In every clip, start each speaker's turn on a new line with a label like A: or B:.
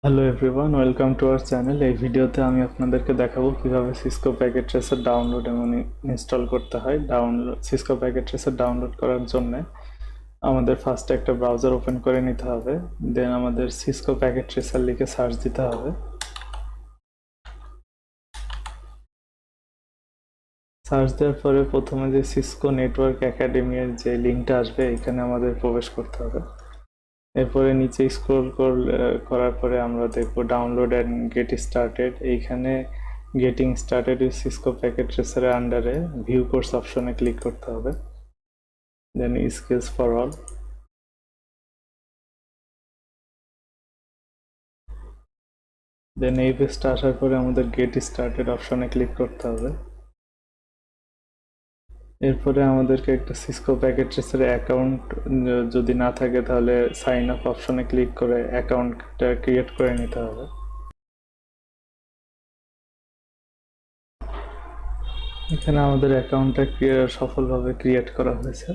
A: Hello everyone, welcome to our channel. এই ভিডিওতে আমি আপনাদেরকে দেখাবো কিভাবে সিসকো প্যাকেট ট্রেসার ডাউনলোড এবং ইনস্টল করতে হয়। সিসকো প্যাকেট ট্রেসার ডাউনলোড করার জন্য আমাদের ফার্স্টে একটা ব্রাউজার ওপেন করে নিতে হবে। দেন আমাদের সিসকো প্যাকেট ট্রেসার লিখে সার্চ দিতে হবে। সার্চ দেওয়ার পরে প্রথমে যে সিসকো নেটওয়ার্ক একাডেমির যে লিঙ্কটা আসবে এখানে আমাদের প্রবেশ করতে হবে। এরপরে নিচে স্ক্রল করার পরে আমরা দেখব ডাউনলোড অ্যান্ড গেট স্টার্টেড। এইখানে getting started with Cisco packet ট্রেসারের আন্ডারে ভিউ কোর্স অপশনে ক্লিক করতে হবে। Then skills for all. Then এই পেজটা আসার পরে আমাদের গেট স্টার্টেড অপশনে ক্লিক করতে হবে। এরপরে আমাদেরকে একটা সিসকো প্যাকেট ট্রেসারের অ্যাকাউন্ট যদি না থাকে তাহলে সাইন আপ অপশনে ক্লিক করে অ্যাকাউন্টটা ক্রিয়েট করে নিতে হবে। এখানে আমাদের অ্যাকাউন্টটা সফলভাবে ক্রিয়েট করা হয়েছে।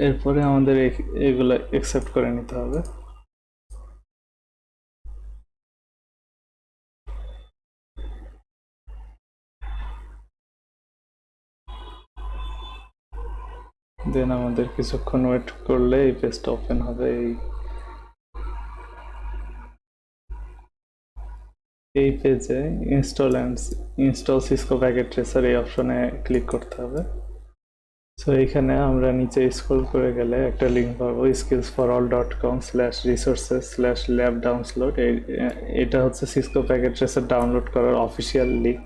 A: এরপরে আমাদের এগুলো অ্যাকসেপ্ট করে নিতে হবে। দেন আমাদের কিছুক্ষণ ওয়েট করলে এই পেজটা ওপেন হবে। এই পেজে ইনস্টল সিসকো প্যাকেট ট্রেসার এই অপশনে ক্লিক করতে হবে। সো এইখানে আমরা নিচে স্ক্রল করে গেলে একটা লিঙ্ক পাবো, skillsforall.com/resources/lab ডাউনলোড। এটা হচ্ছে সিসকো প্যাকেট ট্রেসার ডাউনলোড করার অফিসিয়াল লিঙ্ক।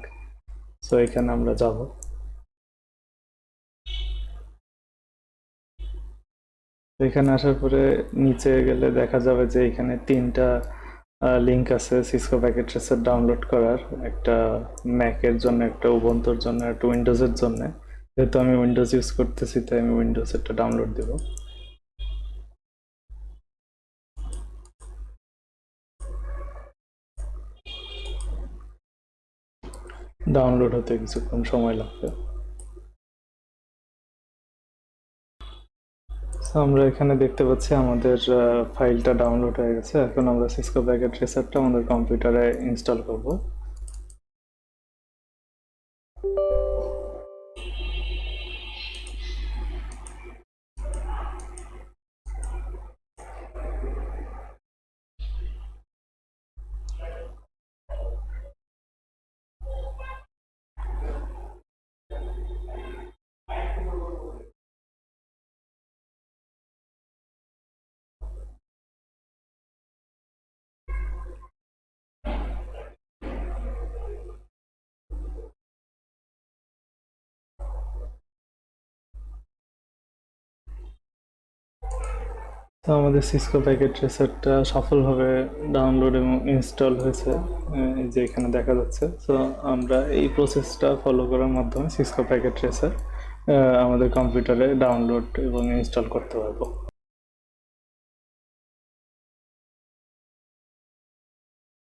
A: সো এখানে আমরা যাব। এখানে আসার পরে নিচে গেলে দেখা যাবে যে এখানে তিনটা লিঙ্ক আছে সিসকো প্যাকেট ট্রেসার ডাউনলোড করার। একটা ম্যাকের জন্য, একটা উবুন্টুর জন্য, একটা উইন্ডোজের জন্য। যেহেতু আমি উইন্ডোজ ইউজ করতেছি তাই আমি উইন্ডোজেরটা ডাউনলোড দেব। ডাউনলোড হতে কিছুক্ষণ সময় লাগবে। আমরা এখানে দেখতে পাচ্ছি আমাদের ফাইলটা ডাউনলোড হয়ে গেছে। এখন আমরা সিসকো প্যাকেট ট্রেসারটা আমাদের কম্পিউটারে ইনস্টল করব। তো আমাদের সিসকো প্যাকেট ট্রেসারটা সফলভাবে ডাউনলোড এবং ইনস্টল হয়েছে, এই যে এখানে দেখা যাচ্ছে। তো আমরা এই প্রসেসটা ফলো করার মাধ্যমে সিসকো প্যাকেট ট্রেসার আমাদের কম্পিউটারে ডাউনলোড এবং ইনস্টল করতে পারবো।